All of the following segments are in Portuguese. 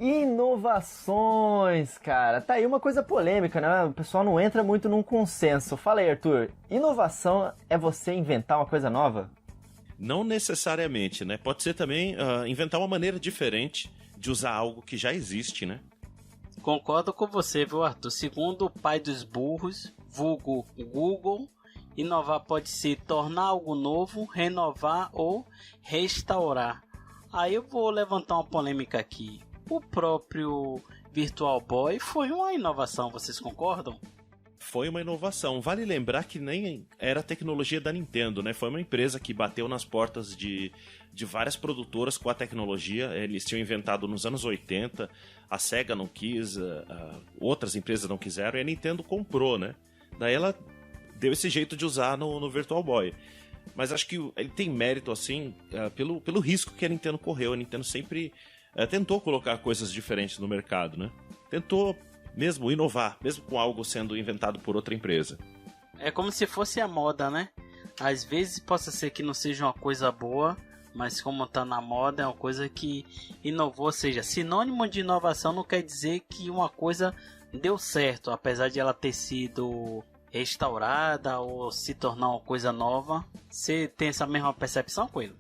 Inovações, cara. Tá aí uma coisa polêmica, né? O pessoal não entra muito num consenso. Fala aí, Arthur. Inovação é você inventar uma coisa nova? Não necessariamente, né? Pode ser também inventar uma maneira diferente de usar algo que já existe, né? Concordo com você, viu, Arthur? Segundo o pai dos burros, vulgo Google, inovar pode ser tornar algo novo, renovar ou restaurar. Aí eu vou levantar uma polêmica aqui. O próprio Virtual Boy foi uma inovação, vocês concordam? Foi uma inovação. Vale lembrar que nem era tecnologia da Nintendo, né? Foi uma empresa que bateu nas portas de várias produtoras com a tecnologia. Eles tinham inventado nos anos 80, a Sega não quis, outras empresas não quiseram e a Nintendo comprou, né? Daí ela deu esse jeito de usar no Virtual Boy. Mas acho que ele tem mérito, assim, pelo risco que a Nintendo correu. A Nintendo sempre tentou colocar coisas diferentes no mercado, né? Tentou mesmo inovar, mesmo com algo sendo inventado por outra empresa. É como se fosse a moda, né? Às vezes possa ser que não seja uma coisa boa, mas como tá na moda é uma coisa que inovou. Ou seja, sinônimo de inovação não quer dizer que uma coisa deu certo, apesar de ela ter sido restaurada ou se tornar uma coisa nova. Você tem essa mesma percepção, Coelho?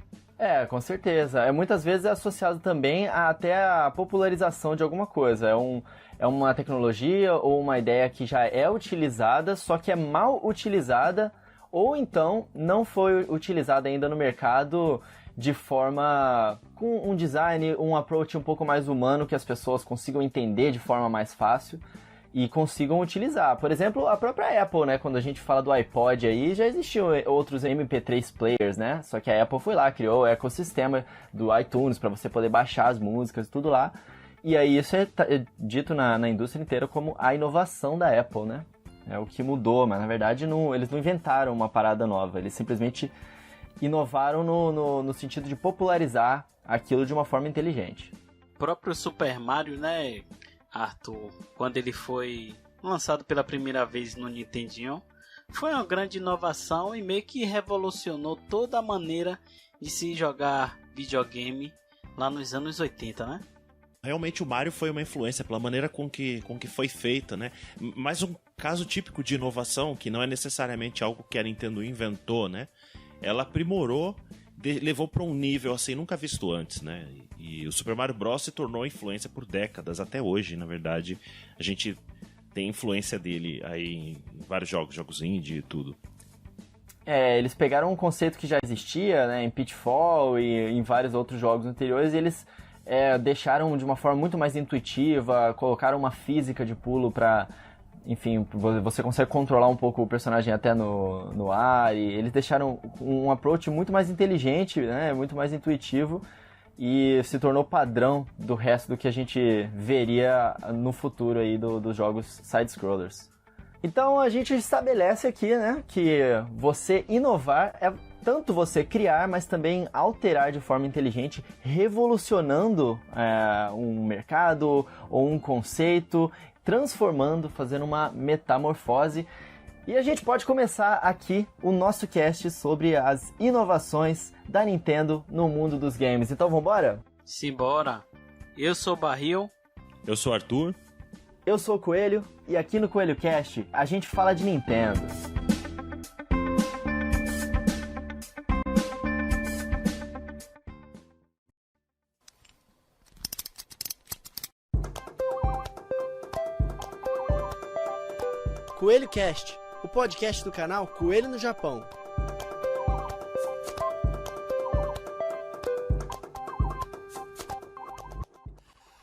Com certeza. Muitas vezes é associado também até a popularização de alguma coisa. É uma tecnologia ou uma ideia que já é utilizada, só que é mal utilizada, ou então não foi utilizada ainda no mercado de forma com um design, um approach um pouco mais humano, que as pessoas consigam entender de forma mais fácil e consigam utilizar. Por exemplo, a própria Apple, né? Quando a gente fala do iPod aí, já existiam outros MP3 players, né? Só que a Apple foi lá, criou o ecossistema do iTunes para você poder baixar as músicas e tudo lá. E aí isso é dito na indústria inteira como a inovação da Apple, né? É o que mudou, mas na verdade eles não inventaram uma parada nova, eles simplesmente inovaram no sentido de popularizar aquilo de uma forma inteligente. O próprio Super Mario, né, Arthur, quando ele foi lançado pela primeira vez no Nintendinho, foi uma grande inovação e meio que revolucionou toda a maneira de se jogar videogame lá nos anos 80, né? Realmente o Mario foi uma influência pela maneira com que foi feita, né? Mas um caso típico de inovação, que não é necessariamente algo que a Nintendo inventou, né? Ela aprimorou, levou para um nível assim nunca visto antes, né? E o Super Mario Bros. Se tornou influência por décadas, até hoje, na verdade. A gente tem influência dele aí em vários jogos indie e tudo. Eles pegaram um conceito que já existia, né, em Pitfall e em vários outros jogos anteriores, e eles deixaram de uma forma muito mais intuitiva, colocaram uma física de pulo para, enfim, você consegue controlar um pouco o personagem até no ar, e eles deixaram um approach muito mais inteligente, né, muito mais intuitivo, e se tornou padrão do resto do que a gente veria no futuro aí dos jogos side-scrollers. Então a gente estabelece aqui, né, que você inovar é tanto você criar, mas também alterar de forma inteligente, revolucionando um mercado ou um conceito, transformando, fazendo uma metamorfose. E a gente pode começar aqui o nosso cast sobre as inovações da Nintendo no mundo dos games. Então vambora? Simbora! Eu sou o Barril. Eu sou o Arthur. Eu sou o Coelho, e aqui no Coelho Cast a gente fala de Nintendo. Coelho Cast, o podcast do canal Coelho no Japão.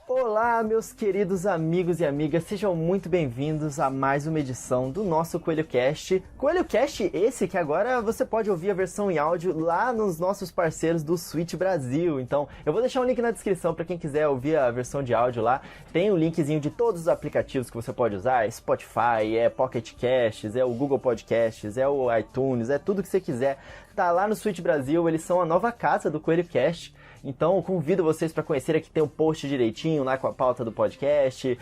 Olá, meus queridos amigos e amigas, sejam muito bem-vindos a mais uma edição do nosso Coelho Cast. Coelho Cast esse que agora você pode ouvir a versão em áudio lá nos nossos parceiros do Switch Brasil. Então, eu vou deixar um link na descrição para quem quiser ouvir a versão de áudio lá. Tem um linkzinho de todos os aplicativos que você pode usar, é Spotify, é Pocket Casts, é o Google Podcasts, é o iTunes, é tudo que você quiser. Tá lá no Switch Brasil, eles são a nova casa do Coelho Cast. Então, convido vocês para conhecer, aqui tem um post direitinho lá com a pauta do podcast,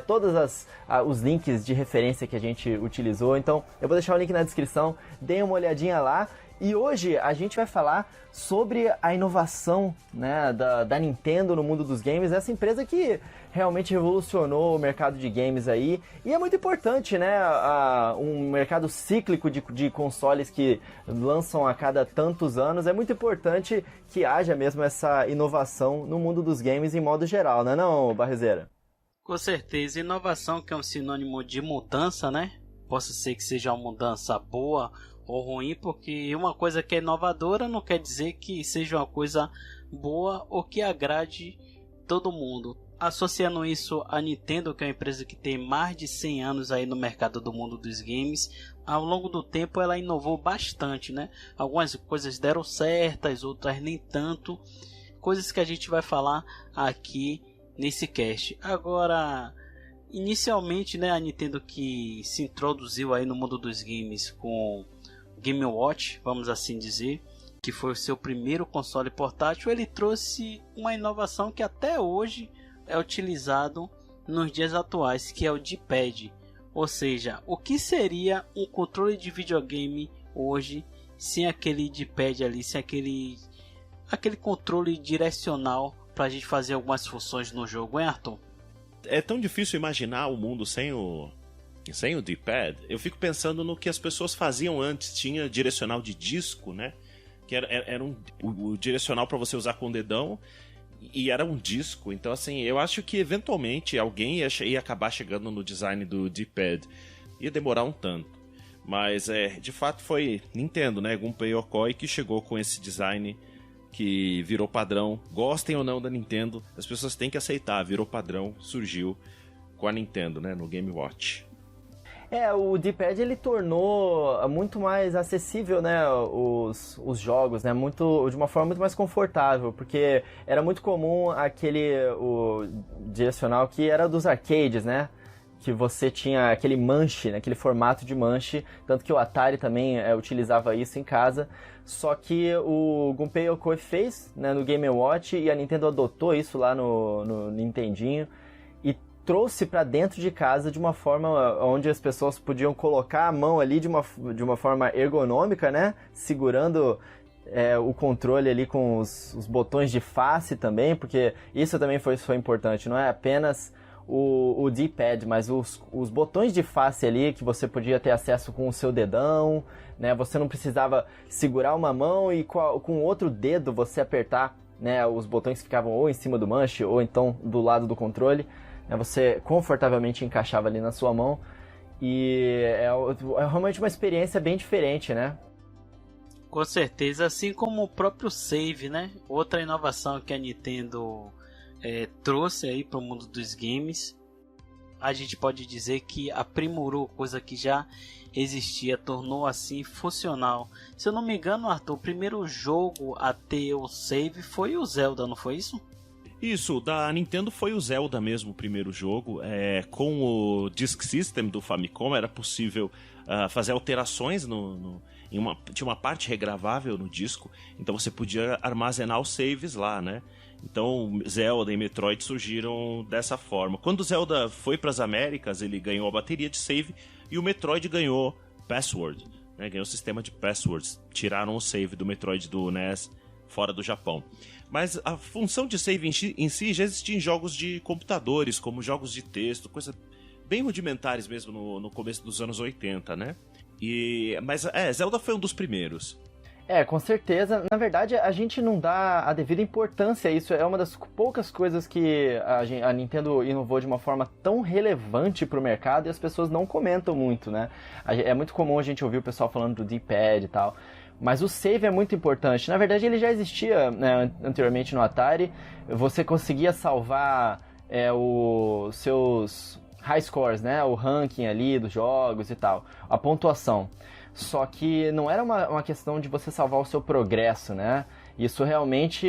todos os links de referência que a gente utilizou. Então, eu vou deixar o link na descrição, deem uma olhadinha lá. E hoje a gente vai falar sobre a inovação, né, da Nintendo no mundo dos games, essa empresa que realmente revolucionou o mercado de games aí, e é muito importante, né, um mercado cíclico de consoles que lançam a cada tantos anos, é muito importante que haja mesmo essa inovação no mundo dos games em modo geral, não é não, Barrezeira? Com certeza, inovação que é um sinônimo de mudança, né? Possa ser que seja uma mudança boa ou ruim, porque uma coisa que é inovadora não quer dizer que seja uma coisa boa ou que agrade todo mundo. Associando isso à Nintendo, que é uma empresa que tem mais de 100 anos aí no mercado do mundo dos games, ao longo do tempo ela inovou bastante, né? Algumas coisas deram certas, outras nem tanto, coisas que a gente vai falar aqui nesse cast. Agora, inicialmente, né, a Nintendo que se introduziu aí no mundo dos games com Game Watch, vamos assim dizer, que foi o seu primeiro console portátil, ele trouxe uma inovação que até hoje é utilizado nos dias atuais, que é o D-pad. Ou seja, o que seria um controle de videogame hoje sem aquele D-pad ali, sem aquele controle direcional para a gente fazer algumas funções no jogo, hein, Arthur? É tão difícil imaginar o mundo sem o D-pad. Eu fico pensando no que as pessoas faziam antes. Tinha direcional de disco, né? Que era o direcional para você usar com o dedão, e era um disco. Então, assim, eu acho que eventualmente alguém ia acabar chegando no design do D-pad. Ia demorar um tanto. Mas, de fato, foi Nintendo, né? Gunpei Yokoi que chegou com esse design que virou padrão. Gostem ou não da Nintendo, as pessoas têm que aceitar. Virou padrão, surgiu com a Nintendo, né? No Game Watch. O D-pad ele tornou muito mais acessível, né, os jogos, né, de uma forma muito mais confortável, porque era muito comum o direcional que era dos arcades, né, que você tinha aquele manche, né, aquele formato de manche, tanto que o Atari também utilizava isso em casa, só que o Gunpei Yokoi fez, né, no Game Watch, e a Nintendo adotou isso lá no Nintendinho, e trouxe para dentro de casa de uma forma onde as pessoas podiam colocar a mão ali de uma forma ergonômica, né? Segurando o controle ali com os botões de face também, porque isso também foi importante. Não é apenas o D-pad, mas os botões de face ali que você podia ter acesso com o seu dedão, né? Você não precisava segurar uma mão e com o outro dedo você apertar, né? Os botões ficavam ou em cima do manche ou então do lado do controle. Você confortavelmente encaixava ali na sua mão, e é realmente uma experiência bem diferente, né? Com certeza, assim como o próprio save, né? Outra inovação que a Nintendo trouxe aí para o mundo dos games. A gente pode dizer que aprimorou coisa que já existia, tornou assim funcional. Se eu não me engano, Arthur, o primeiro jogo a ter o save foi o Zelda, não foi isso? Isso, da Nintendo foi o Zelda mesmo, o primeiro jogo. Com o Disk System do Famicom era possível fazer alterações tinha uma parte regravável no disco, então você podia armazenar os saves lá, né? Então Zelda e Metroid surgiram dessa forma. Quando o Zelda foi para as Américas, ele ganhou a bateria de save, e o Metroid ganhou Password, né? Ganhou o sistema de passwords. Tiraram o save do Metroid do NES fora do Japão. Mas a função de save em si já existia em jogos de computadores, como jogos de texto, coisas bem rudimentares mesmo no começo dos anos 80, né? Mas Zelda foi um dos primeiros. Com certeza. Na verdade, a gente não dá a devida importância a isso. É uma das poucas coisas que a Nintendo inovou de uma forma tão relevante para o mercado e as pessoas não comentam muito, né? É muito comum a gente ouvir o pessoal falando do D-pad e tal. Mas o save é muito importante. Na verdade, ele já existia, né, anteriormente no Atari. Você conseguia salvar os seus high scores, né? O ranking ali dos jogos e tal. A pontuação. Só que não era uma questão de você salvar o seu progresso, né? Isso realmente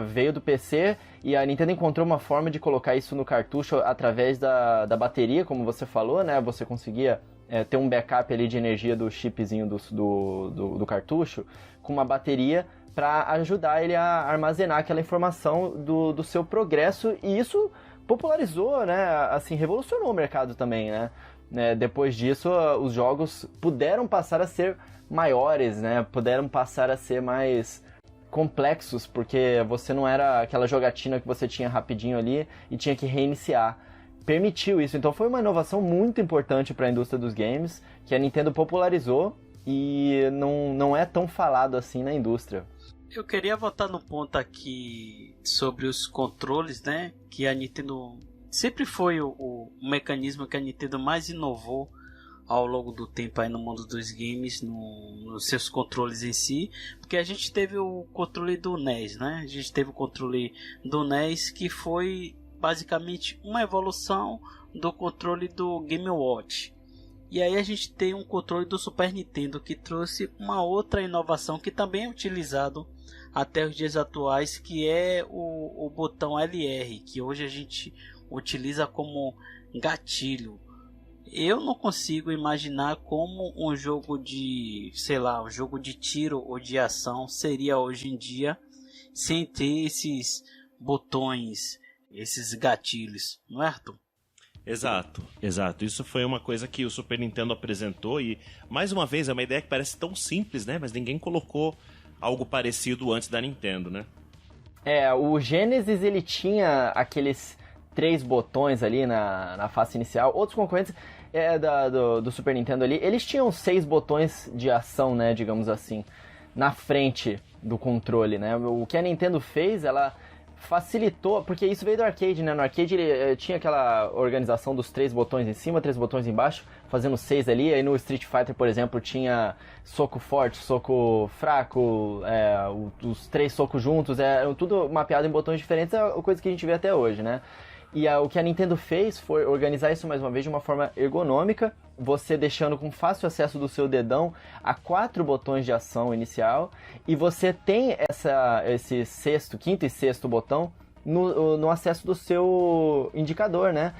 veio do PC, e a Nintendo encontrou uma forma de colocar isso no cartucho através da bateria, como você falou, né? Você conseguia ter um backup ali de energia do chipzinho do cartucho com uma bateria para ajudar ele a armazenar aquela informação do seu progresso, e isso popularizou, né? Assim, revolucionou o mercado também, né? né? Depois disso, os jogos puderam passar a ser maiores, né? Puderam passar a ser mais complexos, porque você não era aquela jogatina que você tinha rapidinho ali e tinha que reiniciar. Permitiu isso, então foi uma inovação muito importante para a indústria dos games, que a Nintendo popularizou e não é tão falado assim na indústria. Eu queria voltar no ponto aqui sobre os controles, né? Que a Nintendo sempre foi o mecanismo que a Nintendo mais inovou ao longo do tempo aí no mundo dos games, nos seus controles em si, porque a gente teve o controle do NES, né? A gente teve o controle do NES que foi basicamente uma evolução do controle do Game Watch. E aí a gente tem um controle do Super Nintendo que trouxe uma outra inovação que também é utilizado até os dias atuais, que é o botão LR, que hoje a gente utiliza como gatilho. Eu não consigo imaginar como um jogo de, sei lá, um jogo de tiro ou de ação seria hoje em dia sem ter esses botões, esses gatilhos, não é, Arthur? Exato. Isso foi uma coisa que o Super Nintendo apresentou e, mais uma vez, é uma ideia que parece tão simples, né? Mas ninguém colocou algo parecido antes da Nintendo, né? O Genesis, ele tinha aqueles 3 botões ali na face inicial. Outros concorrentes do Super Nintendo ali, eles tinham 6 botões de ação, né, digamos assim, na frente do controle, né? O que a Nintendo fez, ela facilitou, porque isso veio do arcade, né? No arcade ele tinha aquela organização dos 3 botões em cima, 3 botões embaixo, fazendo 6 ali. Aí no Street Fighter, por exemplo, tinha soco forte, soco fraco, os 3 socos juntos, tudo mapeado em botões diferentes, é a coisa que a gente vê até hoje, né? E o que a Nintendo fez foi organizar isso mais uma vez de uma forma ergonômica, você deixando com fácil acesso do seu dedão a 4 botões de ação inicial, e você tem esse quinto e sexto botão no acesso do seu indicador, né?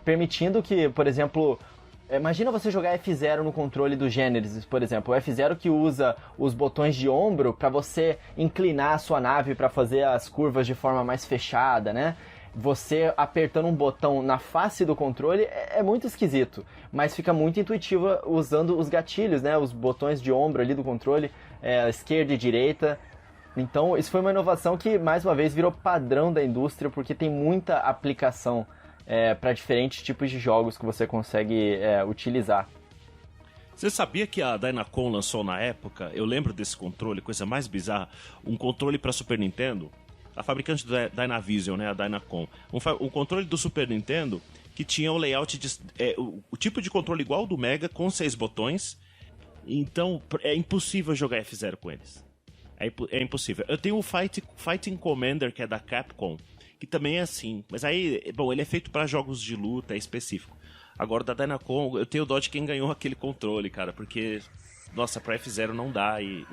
Permitindo que, por exemplo, imagina você jogar F0 no controle do Genesis, por exemplo. O F0 que usa os botões de ombro para você inclinar a sua nave para fazer as curvas de forma mais fechada, né? Você apertando um botão na face do controle é muito esquisito, mas fica muito intuitivo usando os gatilhos, né? Os botões de ombro ali do controle, esquerda e direita. Então isso foi uma inovação que, mais uma vez, virou padrão da indústria, porque tem muita aplicação para diferentes tipos de jogos que você consegue utilizar. Você sabia que a Dynacon lançou na época, eu lembro desse controle, coisa mais bizarra, um controle para Super Nintendo, a fabricante da Dynavision, né, a Dynacon, um controle do Super Nintendo que tinha o layout, o tipo de controle igual ao do Mega, com 6 botões, então é impossível jogar F0 com eles. É impossível. Eu tenho o Fighting Commander, que é da Capcom, que também é assim, mas aí, bom, ele é feito para jogos de luta, é específico. Agora, da Dynacon, eu tenho dó de quem ganhou aquele controle, cara, porque, nossa, pra F0 não dá e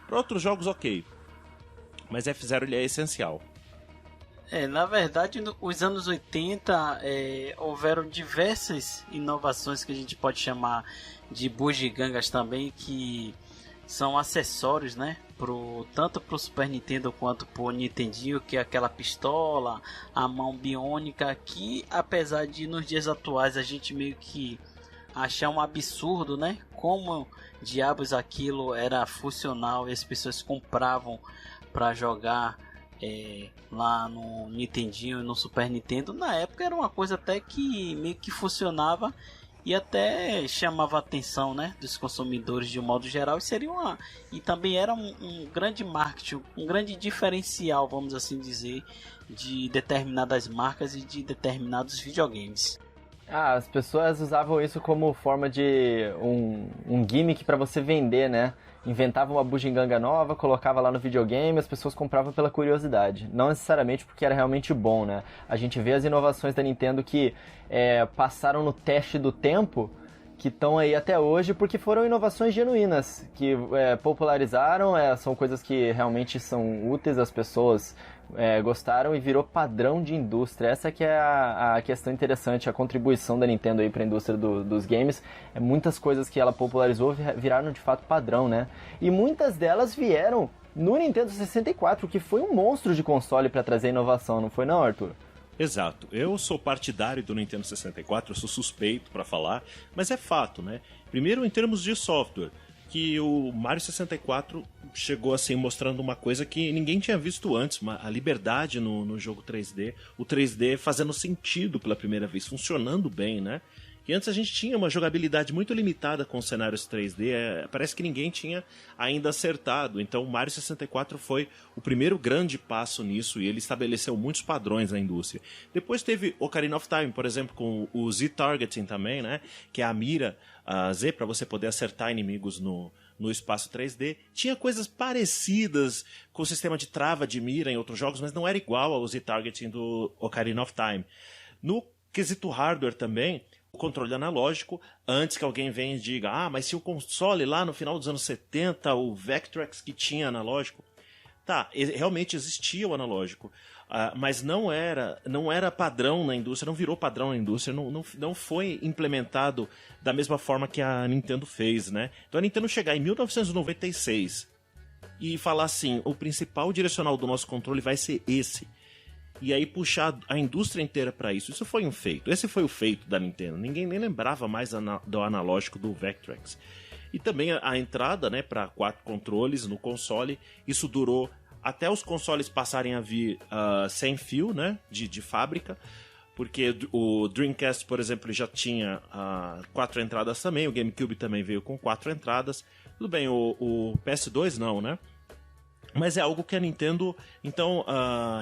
pra outros jogos, ok. Mas F0 ele é essencial. Na verdade, nos anos 80 houveram diversas inovações que a gente pode chamar de bugigangas também, que são acessórios, né? Tanto pro Super Nintendo quanto pro Nintendinho, que é aquela pistola, a mão biônica, que apesar de nos dias atuais a gente meio que achar um absurdo, né? Como diabos aquilo era funcional e as pessoas compravam para jogar lá no Nintendinho e no Super Nintendo. Na época era uma coisa até que meio que funcionava e até chamava a atenção, né, dos consumidores de um modo geral, e também era um grande marketing, um grande diferencial, vamos assim dizer, de determinadas marcas e de determinados videogames. As pessoas usavam isso como forma de um gimmick para você vender, né? Inventava uma bugiganga nova, colocava lá no videogame, as pessoas compravam pela curiosidade, não necessariamente porque era realmente bom, né? A gente vê as inovações da Nintendo que passaram no teste do tempo, que estão aí até hoje, porque foram inovações genuínas, que popularizaram, são coisas que realmente são úteis, as pessoas gostaram e virou padrão de indústria. Essa que é a questão interessante, a contribuição da Nintendo aí para a indústria dos games. Muitas coisas que ela popularizou viraram de fato padrão, né? E muitas delas vieram no Nintendo 64, que foi um monstro de console para trazer inovação, não foi não, Arthur? Exato. Eu sou partidário do Nintendo 64, eu sou suspeito pra falar, mas é fato, né? Primeiro, em termos de software, que o Mario 64 chegou assim mostrando uma coisa que ninguém tinha visto antes, a liberdade no jogo 3D, o 3D fazendo sentido pela primeira vez, funcionando bem, né? Que antes a gente tinha uma jogabilidade muito limitada com cenários 3D, parece que ninguém tinha ainda acertado. Então o Mario 64 foi o primeiro grande passo nisso e ele estabeleceu muitos padrões na indústria. Depois teve Ocarina of Time, por exemplo, com o Z-Targeting também, né? Que é a mira Z para você poder acertar inimigos no espaço 3D. Tinha coisas parecidas com o sistema de trava de mira em outros jogos, mas não era igual ao Z-Targeting do Ocarina of Time. No quesito hardware também, o controle analógico, antes que alguém venha e diga, mas se o console lá no final dos anos 70, o Vectrex que tinha analógico, realmente existia o analógico, mas não era padrão na indústria, não virou padrão na indústria, não foi implementado da mesma forma que a Nintendo fez, né? Então a Nintendo chegar em 1996 e falar assim, o principal direcional do nosso controle vai ser esse, e aí puxar a indústria inteira para isso foi um feito. Esse foi o feito da Nintendo. Ninguém nem lembrava mais do analógico do Vectrex. E também a entrada, né, para 4 controles no console. Isso durou até os consoles passarem a vir sem fio, né, de fábrica. Porque o Dreamcast, por exemplo, já tinha 4 entradas também. O GameCube também veio com 4 entradas. Tudo bem, o PS2 não, né? Mas é algo que a Nintendo, então,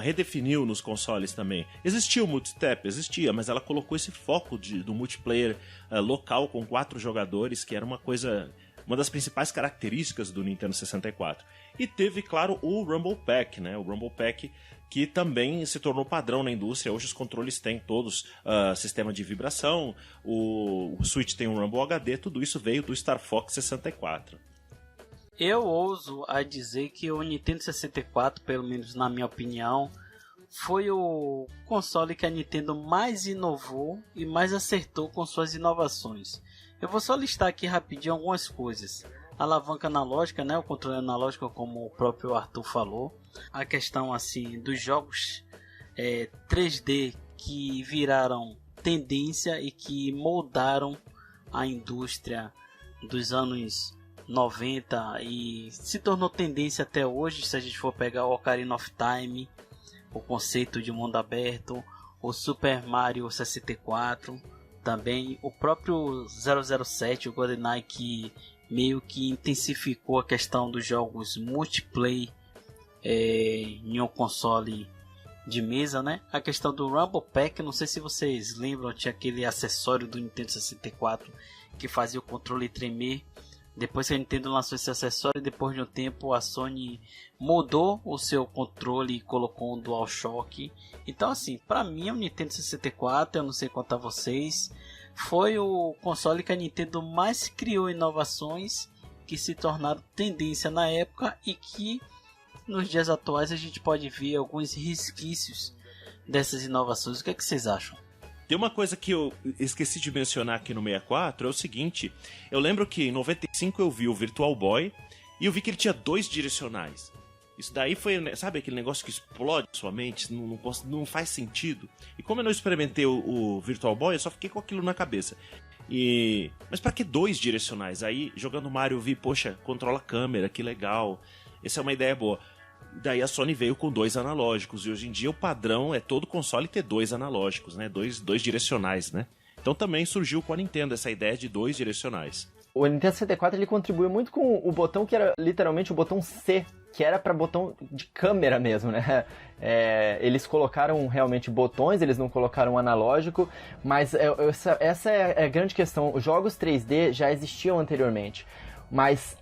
redefiniu nos consoles também. Existia o multitap, mas ela colocou esse foco do multiplayer local com 4 jogadores, que era uma das principais características do Nintendo 64. E teve, claro, o Rumble Pack, né? O Rumble Pack que também se tornou padrão na indústria. Hoje os controles têm todos sistema de vibração, o Switch tem um Rumble HD, tudo isso veio do Star Fox 64. Eu ouso a dizer que o Nintendo 64, pelo menos na minha opinião, foi o console que a Nintendo mais inovou e mais acertou com suas inovações. Eu vou só listar aqui rapidinho algumas coisas. A alavanca analógica, né, o controle analógico, como o próprio Arthur falou. A questão assim dos jogos 3D que viraram tendência e que moldaram a indústria dos anos 90 e se tornou tendência até hoje. Se a gente for pegar o Ocarina of Time, o conceito de mundo aberto, o Super Mario 64, também o próprio 007, o GoldenEye, que meio que intensificou a questão dos jogos multiplayer em um console de mesa, né? A questão do Rumble Pack, não sei se vocês lembram, tinha aquele acessório do Nintendo 64 que fazia o controle tremer. Depois que a Nintendo lançou esse acessório, depois de um tempo a Sony mudou o seu controle e colocou um DualShock. Então assim, para mim o Nintendo 64, eu não sei quanto a vocês, foi o console que a Nintendo mais criou inovações que se tornaram tendência na época e que nos dias atuais a gente pode ver alguns resquícios dessas inovações. O que é que vocês acham? Tem uma coisa que eu esqueci de mencionar aqui no 64, é o seguinte, eu lembro que em 95 eu vi o Virtual Boy e eu vi que ele tinha 2 direcionais. Isso daí foi, sabe aquele negócio que explode sua mente, não faz sentido. E como eu não experimentei o Virtual Boy, eu só fiquei com aquilo na cabeça. Mas pra que 2 direcionais? Aí, jogando Mario, eu vi, poxa, controla a câmera, que legal. Essa é uma ideia boa. Daí a Sony veio com 2 analógicos, e hoje em dia o padrão é todo console ter 2 analógicos, né? Dois direcionais, né? Então também surgiu com a Nintendo essa ideia de 2 direcionais. O Nintendo 64 ele contribuiu muito com o botão que era literalmente o botão C, que era para botão de câmera mesmo, né? Eles colocaram realmente botões, eles não colocaram analógico, mas essa é a grande questão. Os jogos 3D já existiam anteriormente, mas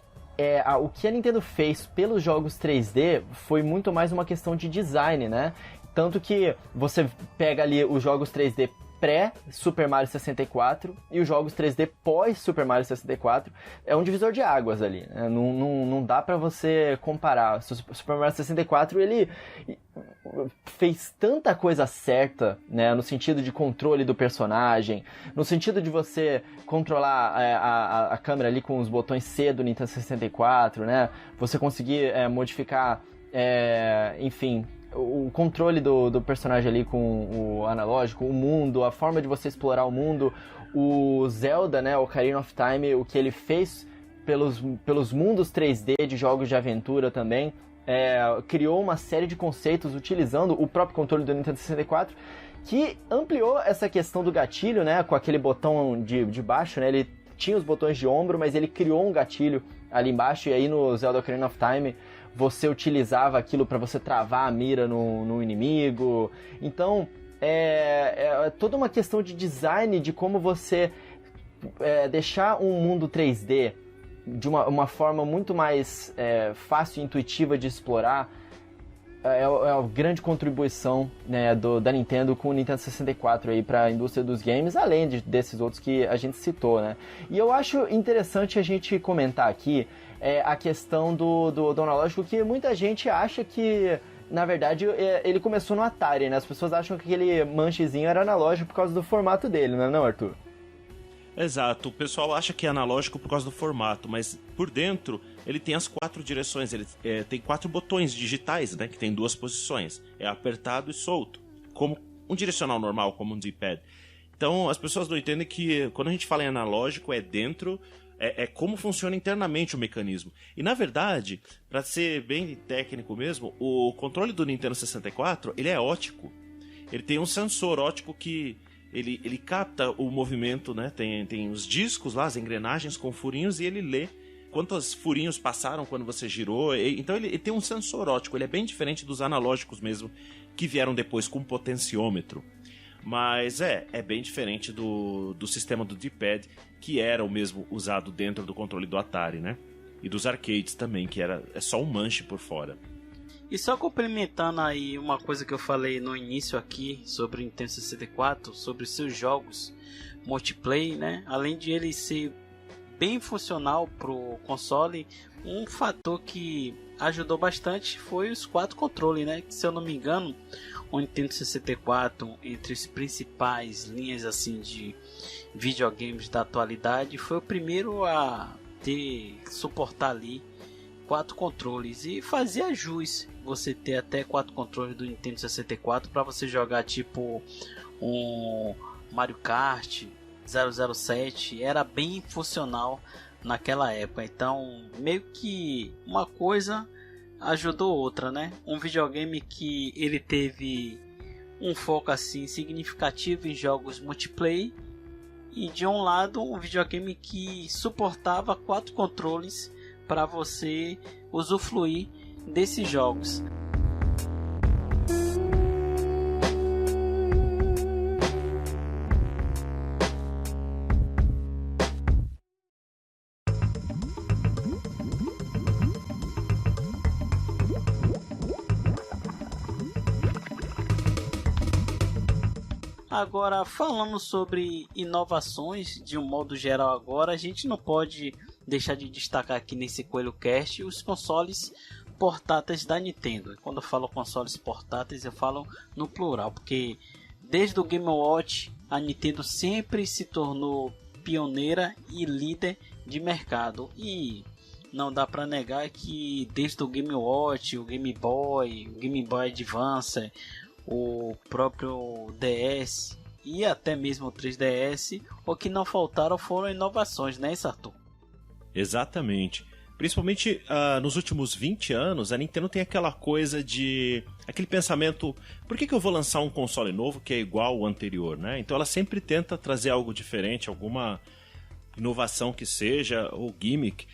o que a Nintendo fez pelos jogos 3D foi muito mais uma questão de design, né? Tanto que você pega ali os jogos 3D pré-Super Mario 64 e os jogos 3D pós-Super Mario 64, é um divisor de águas ali, né? Não dá pra você comparar. O Super Mario 64, ele fez tanta coisa certa, né? No sentido de controle do personagem, no sentido de você controlar a câmera ali com os botões C do Nintendo 64, né? Você conseguir modificar, enfim, o controle do personagem ali com o analógico, o mundo, a forma de você explorar o mundo, o Zelda, né, o Ocarina of Time, o que ele fez pelos mundos 3D de jogos de aventura também, criou uma série de conceitos utilizando o próprio controle do Nintendo 64, que ampliou essa questão do gatilho, né, com aquele botão de baixo, né, ele tinha os botões de ombro, mas ele criou um gatilho ali embaixo, e aí no Zelda Ocarina of Time você utilizava aquilo para você travar a mira no inimigo. Então, é toda uma questão de design, de como você deixar um mundo 3D de uma forma muito mais fácil e intuitiva de explorar. É a grande contribuição, né, da Nintendo com o Nintendo 64 aí para a indústria dos games, além desses outros que a gente citou, né? E eu acho interessante a gente comentar aqui a questão do analógico, que muita gente acha que, na verdade, ele começou no Atari, né? As pessoas acham que aquele manchezinho era analógico por causa do formato dele, não é não, Arthur? Exato, o pessoal acha que é analógico por causa do formato, mas por dentro ele tem as 4 direções, ele tem 4 botões digitais, né, que tem 2 posições, é apertado e solto, como um direcional normal, como um D-pad. Então as pessoas não entendem que quando a gente fala em analógico é dentro, é como funciona internamente o mecanismo. E na verdade, para ser bem técnico mesmo, o controle do Nintendo 64 ele é óptico, ele tem um sensor óptico que ele capta o movimento, né? Tem os discos lá, as engrenagens com furinhos, e ele lê quantos furinhos passaram quando você girou. Então ele tem um sensor óptico, ele é bem diferente dos analógicos mesmo, que vieram depois com potenciômetro. Mas é bem diferente do sistema do D-pad, que era o mesmo usado dentro do controle do Atari, né? E dos arcades também, que é só um manche por fora. E só complementando aí uma coisa que eu falei no início aqui sobre o Nintendo 64, sobre seus jogos multiplayer, né? Além de ele ser bem funcional pro console, um fator que ajudou bastante foi os 4 controles, né? Que, se eu não me engano, o Nintendo 64, entre as principais linhas assim de videogames da atualidade, foi o primeiro a suportar ali 4 controles, e fazia jus você ter até 4 controles do Nintendo 64 para você jogar tipo um Mario Kart, 007, era bem funcional naquela época. Então meio que uma coisa ajudou outra, né? Um videogame que ele teve um foco assim significativo em jogos multiplayer, e de um lado um videogame que suportava 4 controles para você usufruir desses jogos. Agora, falando sobre inovações de um modo geral agora, a gente não pode deixar de destacar aqui nesse Coelho Cast os consoles portáteis da Nintendo. Quando eu falo consoles portáteis, eu falo no plural, porque desde o Game Watch a Nintendo sempre se tornou pioneira e líder de mercado, e não dá para negar que desde o Game Watch, o Game Boy Advance, o próprio DS e até mesmo o 3DS, o que não faltaram foram inovações, né, Arthur? Exatamente. Principalmente nos últimos 20 anos, a Nintendo tem aquela coisa de... aquele pensamento, por que eu vou lançar um console novo que é igual ao anterior, né? Então ela sempre tenta trazer algo diferente, alguma inovação que seja, ou gimmick.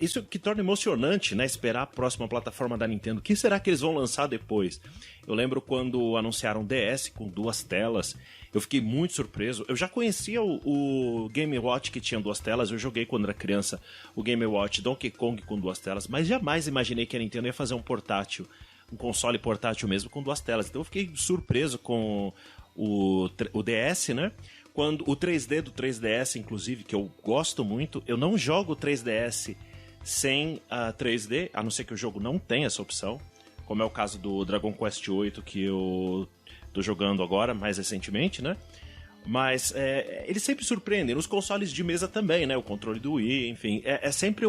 Isso que torna emocionante, né? Esperar a próxima plataforma da Nintendo. O que será que eles vão lançar depois? Eu lembro quando anunciaram o DS com 2 telas. Eu fiquei muito surpreso. Eu já conhecia o Game Watch que tinha 2 telas. Eu joguei quando era criança o Game Watch Donkey Kong com 2 telas. Mas jamais imaginei que a Nintendo ia fazer um portátil, um console portátil mesmo com 2 telas. Então eu fiquei surpreso com o DS, né? Quando o 3D do 3DS, inclusive, que eu gosto muito, eu não jogo o 3DS sem a 3D, a não ser que o jogo não tenha essa opção, como é o caso do Dragon Quest VIII, que eu tô jogando agora, mais recentemente, né? Mas eles sempre surpreendem. Nos consoles de mesa também, né? O controle do Wii, enfim. É sempre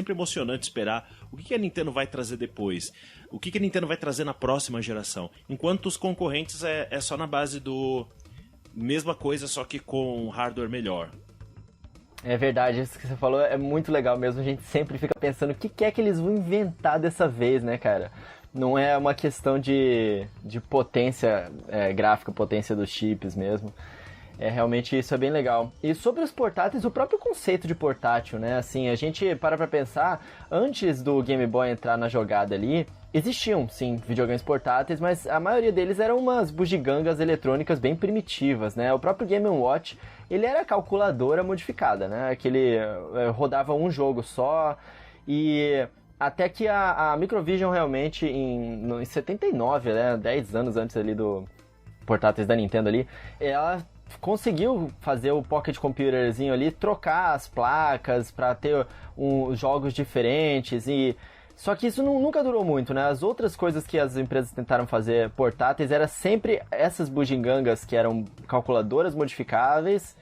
emocionante esperar o que a Nintendo vai trazer depois. O que a Nintendo vai trazer na próxima geração. Enquanto os concorrentes é só na base do... mesma coisa, só que com hardware melhor. É verdade, isso que você falou é muito legal mesmo. A gente sempre fica pensando o que é que eles vão inventar dessa vez, né, cara? Não é uma questão de potência gráfica, potência dos chips mesmo. Realmente isso é bem legal. E sobre os portáteis, o próprio conceito de portátil, né? Assim, a gente para pra pensar, antes do Game Boy entrar na jogada ali, existiam, sim, videogames portáteis, mas a maioria deles eram umas bugigangas eletrônicas bem primitivas, né? O próprio Game & Watch, ele era calculadora modificada, né? Que ele rodava um jogo só e... Até que a Microvision realmente, em 79, né, 10 anos antes ali do portáteis da Nintendo ali, ela conseguiu fazer o Pocket Computerzinho ali, trocar as placas para ter jogos diferentes Só que isso nunca durou muito, né? As outras coisas que as empresas tentaram fazer portáteis era sempre essas bugigangas que eram calculadoras modificadas,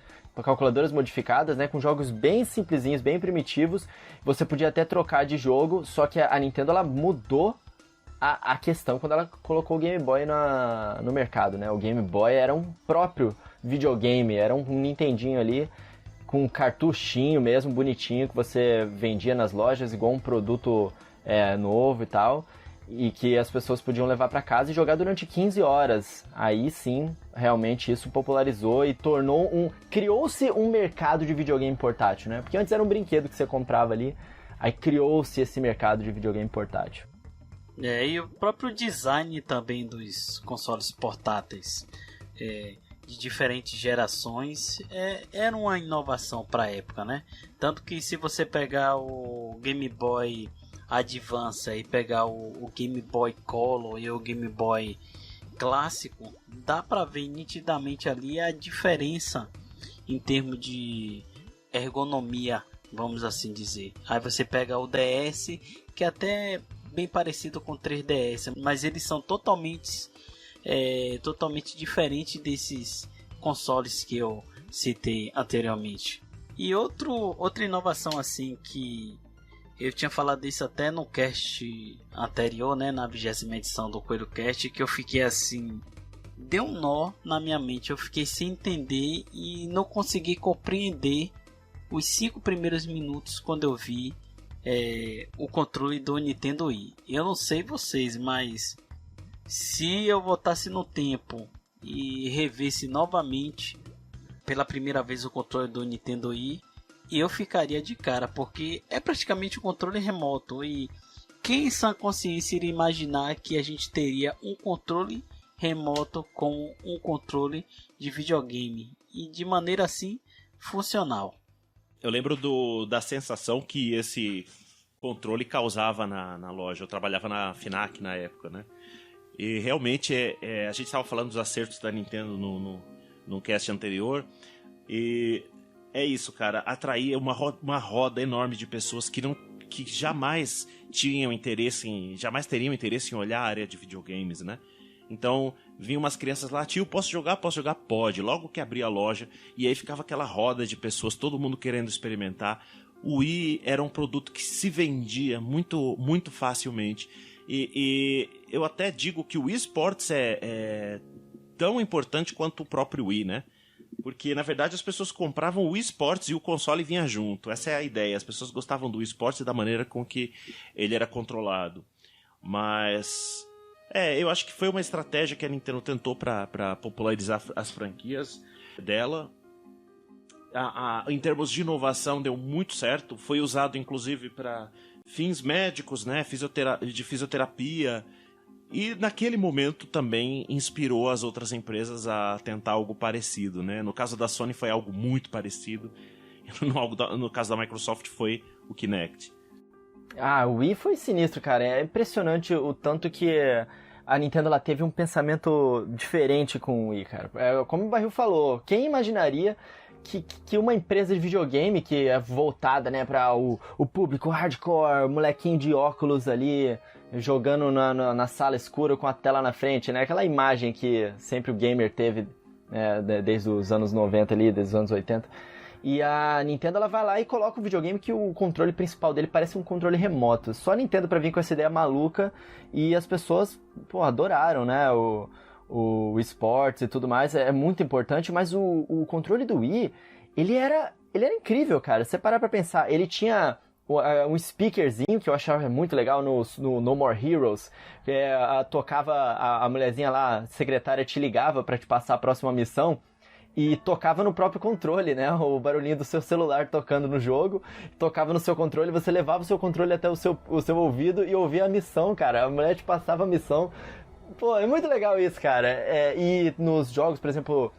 né, com jogos bem simplesinhos, bem primitivos. Você podia até trocar de jogo, só que a Nintendo ela mudou a questão quando ela colocou o Game Boy no mercado, né? O Game Boy era um próprio videogame, era um Nintendinho ali com um cartuchinho mesmo, bonitinho, que você vendia nas lojas igual um produto novo e tal, e que as pessoas podiam levar para casa e jogar durante 15 horas. Aí sim, realmente isso popularizou e criou-se um mercado de videogame portátil, né? Porque antes era um brinquedo que você comprava ali, aí criou-se esse mercado de videogame portátil. E o próprio design também dos consoles portáteis de diferentes gerações era uma inovação para a época, né? Tanto que se você pegar o Game Boy Advance e pegar o Game Boy Color e o Game Boy clássico, dá para ver nitidamente ali a diferença em termos de ergonomia, vamos assim dizer. Aí você pega o DS, que é até bem parecido com o 3DS, mas eles são totalmente diferentes desses consoles que eu citei anteriormente. E outra inovação assim que eu tinha falado isso até no cast anterior, né, na 20ª edição do Coelho Cast, que eu fiquei assim, deu um nó na minha mente, eu fiquei sem entender e não consegui compreender os 5 primeiros minutos quando eu vi o controle do Nintendo Wii. Eu não sei vocês, mas se eu voltasse no tempo e revesse novamente pela primeira vez o controle do Nintendo Wii, eu ficaria de cara, porque é praticamente um controle remoto. E quem em sã consciência iria imaginar que a gente teria um controle remoto com um controle de videogame e de maneira assim funcional? Eu lembro da sensação que esse controle causava na loja. Eu trabalhava na FNAC na época, né? E realmente a gente estava falando dos acertos da Nintendo no cast anterior. E é isso, cara. Atraía uma roda enorme de pessoas que jamais teriam interesse em olhar a área de videogames, né? Então, vinham umas crianças lá, tio, posso jogar? Pode. Logo que abria a loja, e aí ficava aquela roda de pessoas, todo mundo querendo experimentar. O Wii era um produto que se vendia muito, muito facilmente. E eu até digo que o Wii Sports é tão importante quanto o próprio Wii, né? Porque, na verdade, as pessoas compravam o Wii Sports e o console vinha junto. Essa é a ideia. As pessoas gostavam do Wii Sports e da maneira com que ele era controlado. Mas eu acho que foi uma estratégia que a Nintendo tentou para popularizar as franquias dela. Em termos de inovação, deu muito certo. Foi usado, inclusive, para fins médicos, né? De fisioterapia. E naquele momento também inspirou as outras empresas a tentar algo parecido, né? No caso da Sony foi algo muito parecido. No caso da Microsoft foi o Kinect. O Wii foi sinistro, cara. É impressionante o tanto que a Nintendo ela teve um pensamento diferente com o Wii, cara. Como o Barril falou, quem imaginaria que uma empresa de videogame que é voltada, né, para o público hardcore, molequinho de óculos ali, jogando na sala escura com a tela na frente, né? Aquela imagem que sempre o gamer teve desde os anos 90 ali, desde os anos 80. E a Nintendo ela vai lá e coloca um videogame que o controle principal dele parece um controle remoto. Só a Nintendo pra vir com essa ideia maluca e as pessoas, adoraram, né? O esportes e tudo mais é muito importante, mas o controle do Wii, ele era incrível, cara. Se você parar pra pensar, ele tinha um speakerzinho que eu achava muito legal no No More Heroes, que tocava, a mulherzinha lá, a secretária, te ligava pra te passar a próxima missão e tocava no próprio controle, né? O barulhinho do seu celular tocando no jogo, tocava no seu controle, você levava o seu controle até o seu ouvido e ouvia a missão, cara. A mulher te passava a missão. Pô, é muito legal isso, cara. E nos jogos, por exemplo,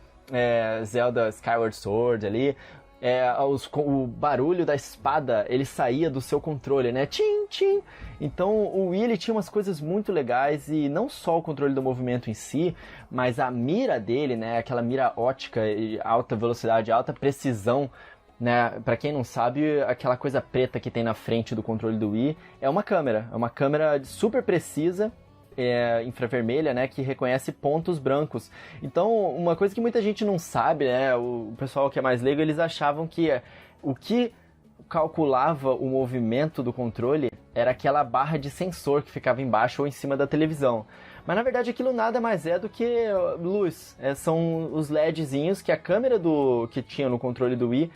Zelda Skyward Sword ali, o barulho da espada, ele saía do seu controle, né? Tchim, tchim. Então o Wii, ele tinha umas coisas muito legais, e não só o controle do movimento em si, mas a mira dele, né? Aquela mira ótica, alta velocidade, alta precisão, né? Pra quem não sabe, aquela coisa preta que tem na frente do controle do Wii é uma câmera super precisa, infravermelha, né, que reconhece pontos brancos. Então, uma coisa que muita gente não sabe, né, o pessoal que é mais leigo, eles achavam que o que calculava o movimento do controle era aquela barra de sensor que ficava embaixo ou em cima da televisão. Mas, na verdade, aquilo nada mais é do que luz. São os LEDzinhos que a câmera que tinha no controle do Wii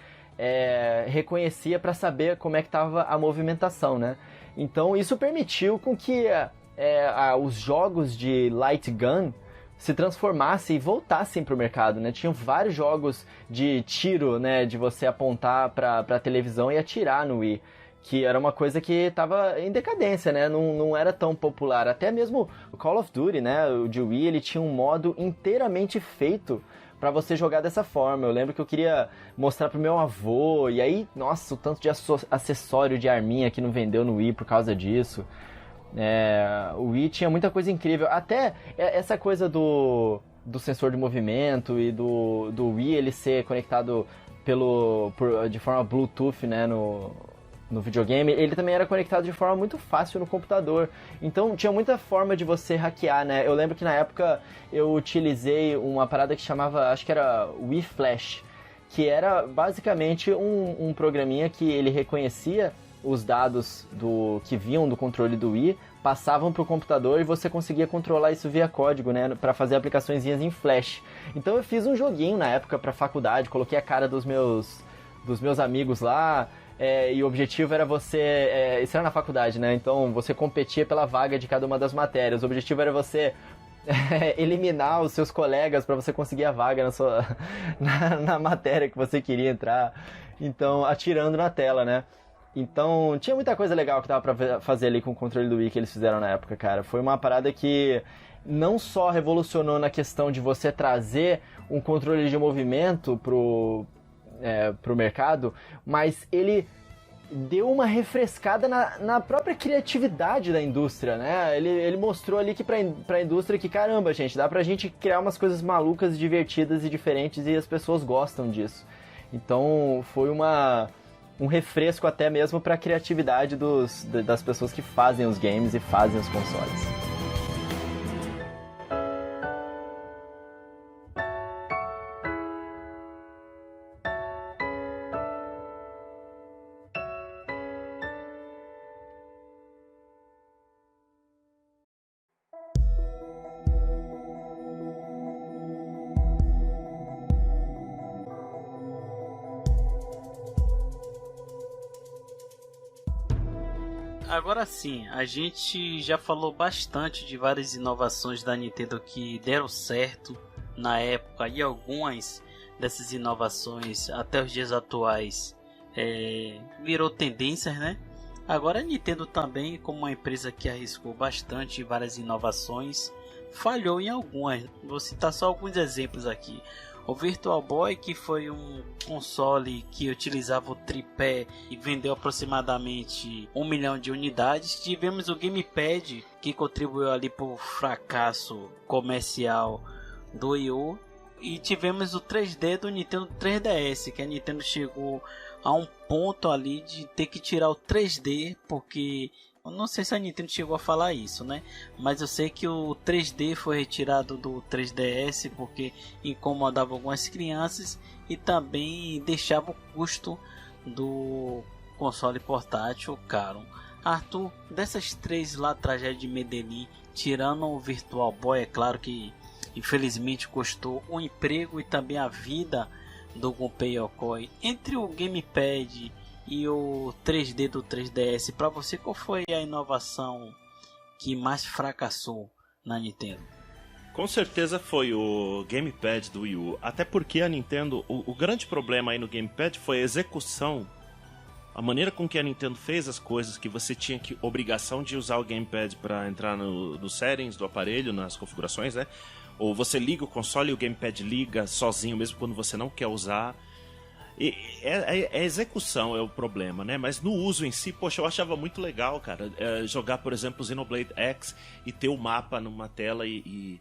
reconhecia para saber como é que estava a movimentação, né? Então, isso permitiu com que os jogos de light gun se transformassem e voltassem para o mercado, né? Tinham vários jogos de tiro, né? De você apontar para a televisão e atirar no Wii, que era uma coisa que estava em decadência, né? Não era tão popular. Até mesmo o Call of Duty, né? O de Wii, ele tinha um modo inteiramente feito para você jogar dessa forma. Eu lembro que eu queria mostrar pro meu avô, e aí, nossa, o tanto de acessório de arminha que não vendeu no Wii por causa disso. O Wii tinha muita coisa incrível. Até essa coisa do sensor de movimento e do Wii ele ser conectado de forma Bluetooth, né, no videogame, ele também era conectado de forma muito fácil no computador. Então tinha muita forma de você hackear, né? Eu lembro que na época eu utilizei uma parada que chamava, acho que era Wii Flash, que era basicamente um programinha que ele reconhecia os dados que vinham do controle do Wii, passavam para o computador e você conseguia controlar isso via código, né, para fazer aplicaçõezinhas em Flash. Então eu fiz um joguinho na época para faculdade, coloquei a cara dos meus amigos lá, e o objetivo era você... isso era na faculdade, né, então você competia pela vaga de cada uma das matérias. O objetivo era você eliminar os seus colegas para você conseguir a vaga na matéria que você queria entrar, então atirando na tela, né. Então, tinha muita coisa legal que dava pra fazer ali com o controle do Wii que eles fizeram na época, cara. Foi uma parada que não só revolucionou na questão de você trazer um controle de movimento pro mercado, mas ele deu uma refrescada na própria criatividade da indústria, né? Ele mostrou ali que pra indústria que, caramba, gente, dá pra gente criar umas coisas malucas, divertidas e diferentes, e as pessoas gostam disso. Então, foi um refresco até mesmo para a criatividade das pessoas que fazem os games e fazem os consoles. Agora sim, a gente já falou bastante de várias inovações da Nintendo que deram certo na época, e algumas dessas inovações até os dias atuais virou tendências, né? Agora a Nintendo também, como uma empresa que arriscou bastante em várias inovações, falhou em algumas. Vou citar só alguns exemplos aqui. O Virtual Boy, que foi um console que utilizava o tripé e vendeu aproximadamente 1 milhão de unidades. Tivemos o Gamepad, que contribuiu ali para o fracasso comercial do Wii U. E tivemos o 3D do Nintendo 3DS, que a Nintendo chegou a um ponto ali de ter que tirar o 3D, porque Eu não sei se a Nintendo chegou a falar isso, né? Mas eu sei que o 3D foi retirado do 3DS porque incomodava algumas crianças e também deixava o custo do console portátil caro. Arthur, dessas 3 lá, tragédia de Medellín, tirando o Virtual Boy, é claro que infelizmente custou o emprego e também a vida do Gunpei Yokoi, entre o Gamepad e o 3D do 3DS, para você qual foi a inovação que mais fracassou na Nintendo? Com certeza foi o Gamepad do Wii U, até porque a Nintendo, o grande problema aí no Gamepad foi a execução, a maneira com que a Nintendo fez as coisas, que você tinha que obrigação de usar o Gamepad para entrar no settings do aparelho, nas configurações, né? Ou você liga o console e o Gamepad liga sozinho, mesmo quando você não quer usar. E a execução é o problema, né? Mas no uso em si, poxa, eu achava muito legal, cara, jogar, por exemplo, Xenoblade X e ter o mapa numa tela e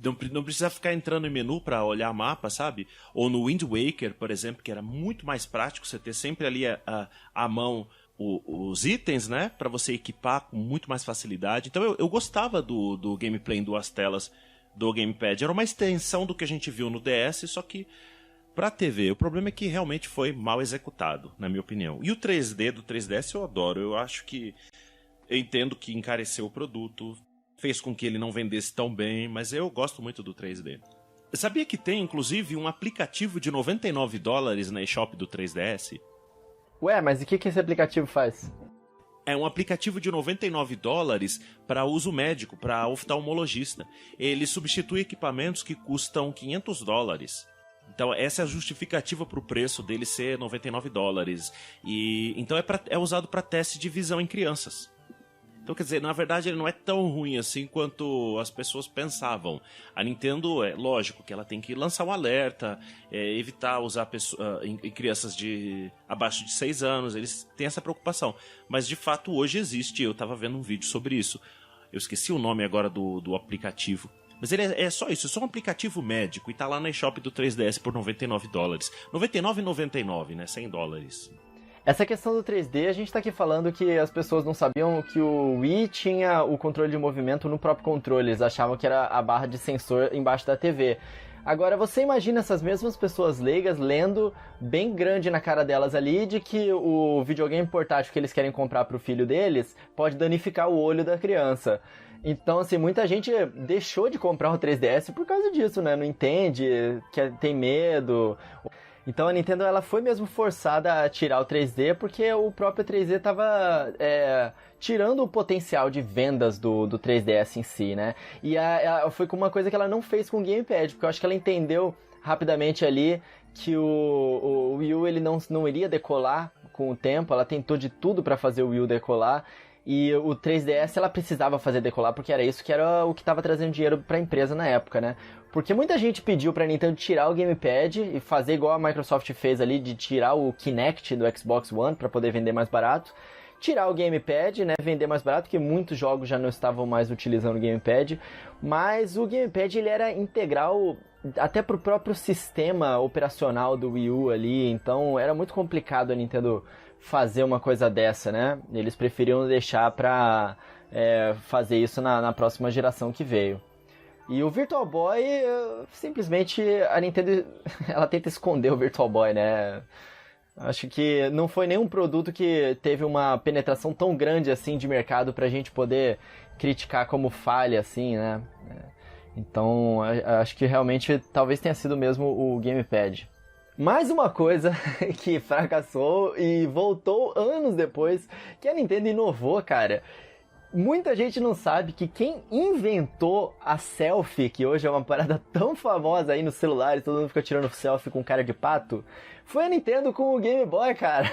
não precisa ficar entrando em menu para olhar mapa, sabe? Ou no Wind Waker, por exemplo, que era muito mais prático você ter sempre ali à mão os itens, né? Para você equipar com muito mais facilidade. Então eu gostava do gameplay em 2 telas do Gamepad. Era uma extensão do que a gente viu no DS, só que pra TV. O problema é que realmente foi mal executado, na minha opinião. E o 3D do 3DS eu adoro. Eu acho que... Eu entendo que encareceu o produto, fez com que ele não vendesse tão bem, mas eu gosto muito do 3D. Eu sabia que tem, inclusive, um aplicativo de $99 na eShop do 3DS? Ué, mas e o que esse aplicativo faz? É um aplicativo de $99 para uso médico, para oftalmologista. Ele substitui equipamentos que custam $500. Então essa é a justificativa para o preço dele ser $99. E então é usado para teste de visão em crianças. Então, quer dizer, na verdade ele não é tão ruim assim quanto as pessoas pensavam. A Nintendo, é lógico que ela tem que lançar um alerta, evitar usar em crianças abaixo de 6 anos, eles têm essa preocupação. Mas de fato hoje existe, eu estava vendo um vídeo sobre isso. Eu esqueci o nome agora do aplicativo. Mas ele é só isso, é só um aplicativo médico e tá lá na eShop do 3DS por $99. $99,99, né? $100. Essa questão do 3D, a gente tá aqui falando que as pessoas não sabiam que o Wii tinha o controle de movimento no próprio controle. Eles achavam que era a barra de sensor embaixo da TV. Agora, você imagina essas mesmas pessoas leigas lendo bem grande na cara delas ali de que o videogame portátil que eles querem comprar pro filho deles pode danificar o olho da criança. Então, assim, muita gente deixou de comprar o 3DS por causa disso, né? Não entende, tem medo. Então a Nintendo ela foi mesmo forçada a tirar o 3D porque o próprio 3D estava tirando o potencial de vendas do 3DS em si, né? E foi com uma coisa que ela não fez com o Gamepad, porque eu acho que ela entendeu rapidamente ali que o Wii U ele não iria decolar com o tempo, ela tentou de tudo para fazer o Wii U decolar. E o 3DS ela precisava fazer decolar porque era isso que era o que estava trazendo dinheiro para a empresa na época, né? Porque muita gente pediu para a Nintendo tirar o Gamepad e fazer igual a Microsoft fez ali de tirar o Kinect do Xbox One para poder vender mais barato. Tirar o Gamepad, né, vender mais barato, porque muitos jogos já não estavam mais utilizando o Gamepad. Mas o Gamepad ele era integral até pro próprio sistema operacional do Wii U ali, então era muito complicado a Nintendo fazer uma coisa dessa, né? Eles preferiam deixar pra fazer isso na próxima geração que veio. E o Virtual Boy, simplesmente a Nintendo ela tenta esconder o Virtual Boy, né? Acho que não foi nenhum produto que teve uma penetração tão grande assim de mercado pra gente poder criticar como falha, assim, né? Então, acho que realmente talvez tenha sido mesmo o Gamepad. Mais uma coisa que fracassou e voltou anos depois, que a Nintendo inovou, cara. Muita gente não sabe que quem inventou a selfie, que hoje é uma parada tão famosa aí nos celulares, todo mundo fica tirando selfie com cara de pato, foi a Nintendo com o Game Boy, cara.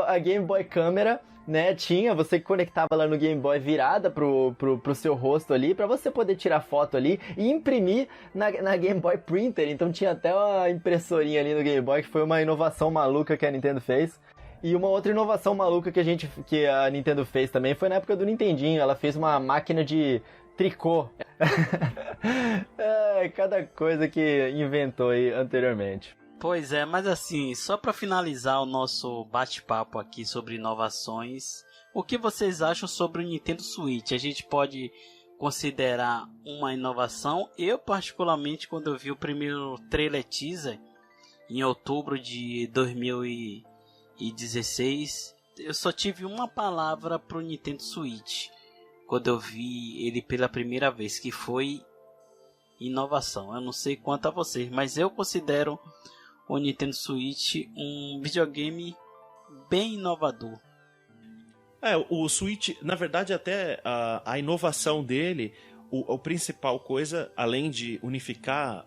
A Game Boy Câmera, né, você conectava lá no Game Boy virada pro seu rosto ali, pra você poder tirar foto ali e imprimir na Game Boy Printer. Então tinha até uma impressorinha ali no Game Boy, que foi uma inovação maluca que a Nintendo fez. E uma outra inovação maluca que a Nintendo fez também foi na época do Nintendinho. Ela fez uma máquina de tricô. Cada coisa que inventou aí anteriormente. Pois é, mas assim, só para finalizar o nosso bate-papo aqui sobre inovações, O que vocês acham sobre o Nintendo Switch? A gente pode considerar uma inovação? Eu, particularmente, quando eu vi o primeiro trailer teaser, em outubro de 2016, eu só tive uma palavra pro Nintendo Switch quando eu vi ele pela primeira vez, que foi inovação. Eu não sei quanto a vocês, mas eu considero o Nintendo Switch um videogame bem inovador. O Switch, na verdade, até a inovação dele, a principal coisa, além de unificar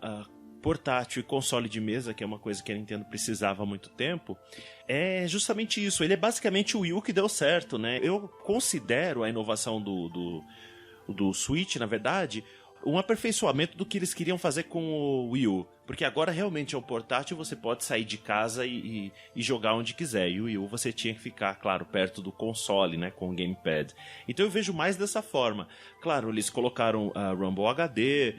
portátil e console de mesa, que é uma coisa que a Nintendo precisava há muito tempo, é justamente isso. Ele é basicamente o Wii U que deu certo, né? Eu considero a inovação do Switch, na verdade, um aperfeiçoamento do que eles queriam fazer com o Wii U. Porque agora realmente é um portátil, você pode sair de casa e jogar onde quiser. E o Wii U você tinha que ficar, claro, perto do console, né, com o gamepad. Então eu vejo mais dessa forma. Claro, eles colocaram a Rumble HD,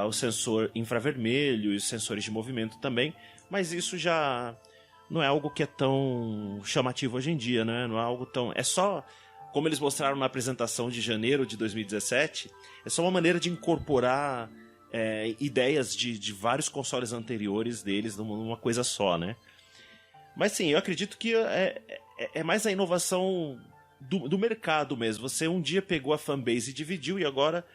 o sensor infravermelho e os sensores de movimento também, mas isso já não é algo que é tão chamativo hoje em dia, né? Não é algo tão... É só... Como eles mostraram na apresentação de janeiro de 2017, é só uma maneira de incorporar ideias de vários consoles anteriores deles numa coisa só, né? Mas sim, eu acredito que é mais a inovação do mercado mesmo. Você um dia pegou a fanbase e dividiu e agora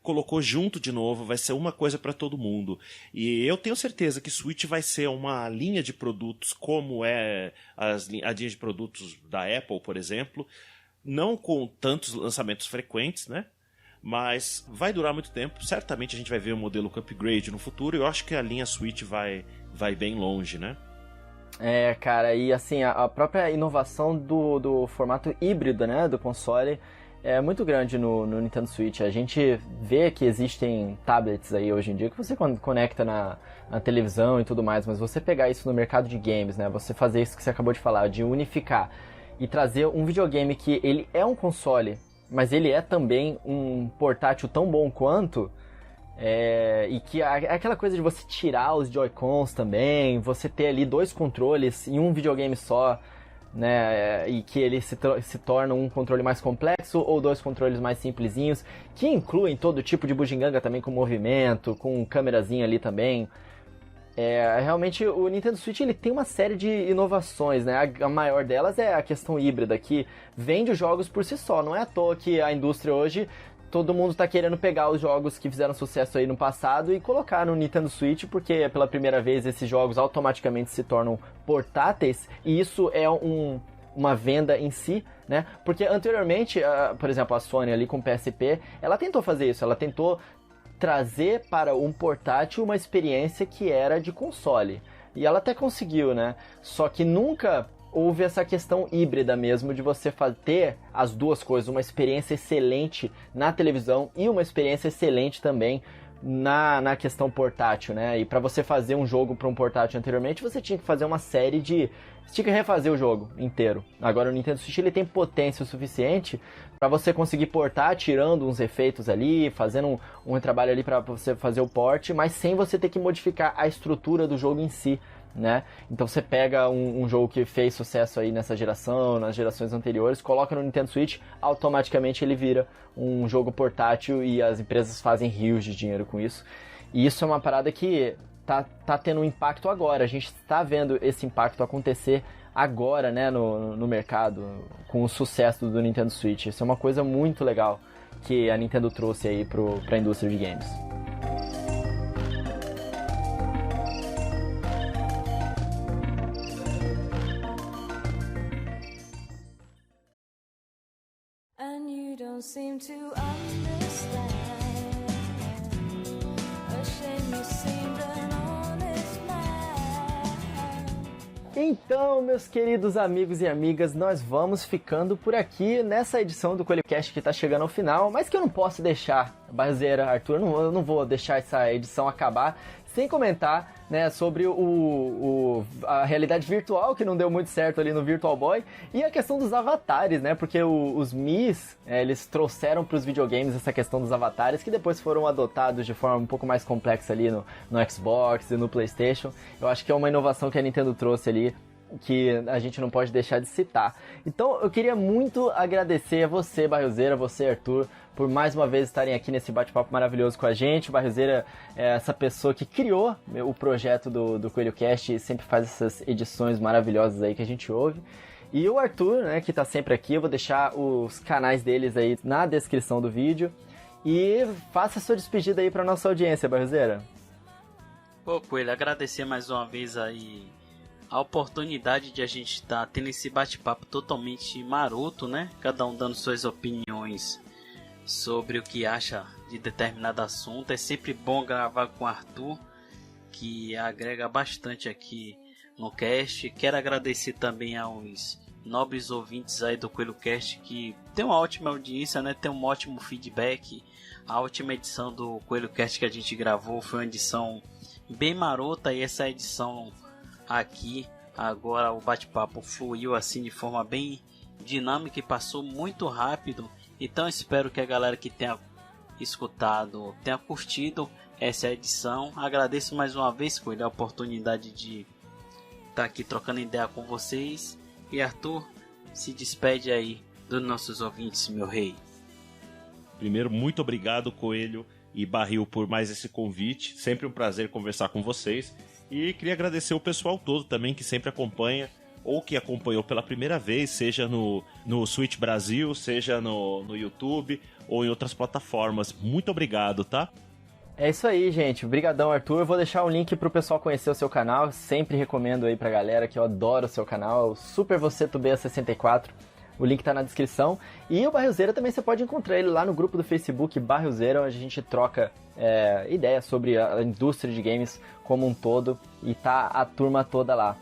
colocou junto de novo, vai ser uma coisa para todo mundo. E eu tenho certeza que Switch vai ser uma linha de produtos como é a linha de produtos da Apple, por exemplo, não com tantos lançamentos frequentes, né? Mas vai durar muito tempo. Certamente a gente vai ver um modelo com upgrade no futuro. E eu acho que a linha Switch vai bem longe, né? Cara, e assim, a própria inovação do formato híbrido, né, do console é muito grande no Nintendo Switch. A gente vê que existem tablets aí hoje em dia que você conecta na televisão e tudo mais, mas você pegar isso no mercado de games, né, você fazer isso que você acabou de falar, de unificar e trazer um videogame que ele é um console, mas ele é também um portátil tão bom quanto, e que aquela coisa de você tirar os Joy-Cons também, você ter ali 2 controles em um videogame só, né, e que ele se torna um controle mais complexo ou 2 controles mais simplesinhos, que incluem todo tipo de bugiganga também, com movimento, com câmerazinha ali também. Realmente o Nintendo Switch ele tem uma série de inovações, né? A maior delas é a questão híbrida, que vende os jogos por si só. Não é à toa que a indústria hoje, todo mundo está querendo pegar os jogos que fizeram sucesso aí no passado e colocar no Nintendo Switch, porque pela primeira vez esses jogos automaticamente se tornam portáteis, e isso é uma venda em si, né? Porque anteriormente, por exemplo, a Sony ali com o PSP, ela tentou fazer isso, ela tentou trazer para um portátil uma experiência que era de console. E ela até conseguiu, né? Só que nunca houve essa questão híbrida mesmo de você ter as duas coisas, uma experiência excelente na televisão e uma experiência excelente também na questão portátil, né? E para você fazer um jogo para um portátil anteriormente, você tinha que fazer uma série de... Você tinha que refazer o jogo inteiro. Agora o Nintendo Switch ele tem potência o suficiente para você conseguir portar, tirando uns efeitos ali, fazendo um trabalho ali para você fazer o port, mas sem você ter que modificar a estrutura do jogo em si, né? Então você pega um jogo que fez sucesso aí nessa geração, nas gerações anteriores, coloca no Nintendo Switch, automaticamente ele vira um jogo portátil e as empresas fazem rios de dinheiro com isso. E isso é uma parada que tá tendo um impacto agora. A gente está vendo esse impacto acontecer agora, né, no mercado, com o sucesso do Nintendo Switch. Isso é uma coisa muito legal que a Nintendo trouxe aí pra indústria de games. And you don't seem to understand. A shame you seemed an honest man. Então, meus queridos amigos e amigas, nós vamos ficando por aqui nessa edição do CoelhoCast que está chegando ao final, mas que eu não posso deixar, Bazeira, Arthur, eu não vou deixar essa edição acabar sem comentar, né, sobre a realidade virtual, que não deu muito certo ali no Virtual Boy, e a questão dos avatares, né, porque os Miis, eles trouxeram para os videogames essa questão dos avatares, que depois foram adotados de forma um pouco mais complexa ali no Xbox e no PlayStation. Eu acho que é uma inovação que a Nintendo trouxe ali, que a gente não pode deixar de citar. Então eu queria muito agradecer a você, Barrilzeira, você, Arthur, por mais uma vez estarem aqui nesse bate-papo maravilhoso com a gente. O Barrilzeira é essa pessoa que criou o projeto do Coelho Cast e sempre faz essas edições maravilhosas aí que a gente ouve. E o Arthur, né, que tá sempre aqui, eu vou deixar os canais deles aí na descrição do vídeo. E faça a sua despedida aí pra nossa audiência, Barrilzeira. Pô, Coelho, agradecer mais uma vez aí a oportunidade de a gente estar tendo esse bate-papo totalmente maroto, né? Cada um dando suas opiniões sobre o que acha de determinado assunto. É sempre bom gravar com o Arthur, que agrega bastante aqui no cast. Quero agradecer também aos nobres ouvintes aí do Coelho Cast, que tem uma ótima audiência, né? Tem um ótimo feedback. A última edição do Coelho Cast que a gente gravou foi uma edição bem marota, e essa edição aqui, agora o bate-papo fluiu assim de forma bem dinâmica e passou muito rápido. Então espero que a galera que tenha escutado tenha curtido essa edição. Agradeço mais uma vez, Coelho, a oportunidade de estar aqui trocando ideia com vocês. E Arthur, se despede aí dos nossos ouvintes, meu rei. Primeiro, muito obrigado, Coelho e Barril, por mais esse convite. Sempre um prazer conversar com vocês. E queria agradecer o pessoal todo também que sempre acompanha, ou que acompanhou pela primeira vez, seja no Switch Brasil, seja no YouTube ou em outras plataformas. Muito obrigado, tá? É isso aí, gente. Obrigadão, Arthur. Eu vou deixar um link pro pessoal conhecer o seu canal. Sempre recomendo aí pra galera, que eu adoro o seu canal. O Super Você Tubeia 64. O link tá na descrição. E o Barrilzeira também você pode encontrar ele lá no grupo do Facebook Barrilzeira, onde a gente troca ideias sobre a indústria de games como um todo. E tá a turma toda lá.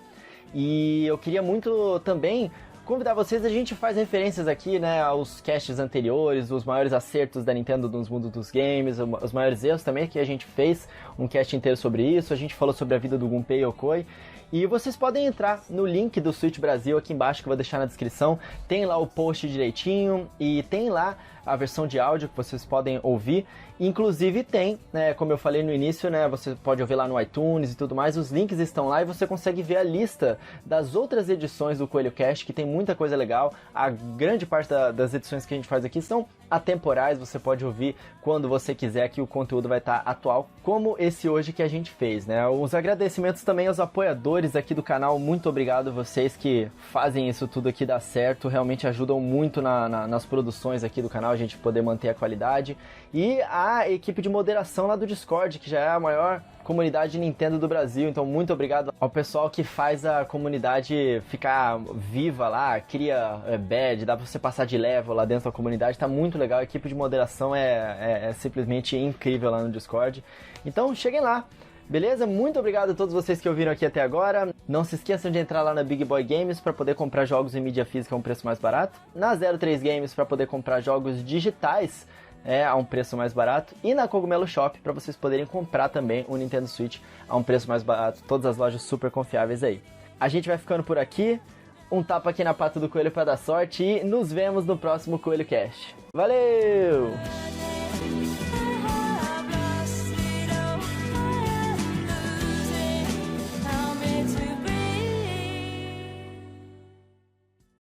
E eu queria muito também convidar vocês, a gente faz referências aqui, né, aos casts anteriores, os maiores acertos da Nintendo nos mundos dos games, os maiores erros também que a gente fez, um cast inteiro sobre isso, a gente falou sobre a vida do Gunpei Yokoi. E vocês podem entrar no link do Switch Brasil aqui embaixo, que eu vou deixar na descrição. Tem lá o post direitinho e tem lá a versão de áudio que vocês podem ouvir. Inclusive tem, né, como eu falei no início, né, você pode ouvir lá no iTunes e tudo mais. Os links estão lá e você consegue ver a lista das outras edições do Coelho Cast, que tem muita coisa legal. A grande parte das edições que a gente faz aqui são atemporais, você pode ouvir quando você quiser, que o conteúdo vai estar atual, como esse hoje que a gente fez, né? Os agradecimentos também aos apoiadores aqui do canal, muito obrigado vocês que fazem isso tudo aqui dar certo, realmente ajudam muito nas produções aqui do canal, a gente poder manter a qualidade. E a equipe de moderação lá do Discord, que já é a maior comunidade Nintendo do Brasil, então muito obrigado ao pessoal que faz a comunidade ficar viva lá, cria badge, dá pra você passar de level lá dentro da comunidade, tá muito legal, a equipe de moderação é simplesmente incrível lá no Discord, então cheguem lá, beleza? Muito obrigado a todos vocês que ouviram aqui até agora, não se esqueçam de entrar lá na Big Boy Games para poder comprar jogos em mídia física a um preço mais barato, na 03 Games para poder comprar jogos digitais a um preço mais barato, e na Cogumelo Shop para vocês poderem comprar também o Nintendo Switch a um preço mais barato, todas as lojas super confiáveis aí. A gente vai ficando por aqui, um tapa aqui na pata do coelho para dar sorte e nos vemos no próximo Coelho Cast. Valeu!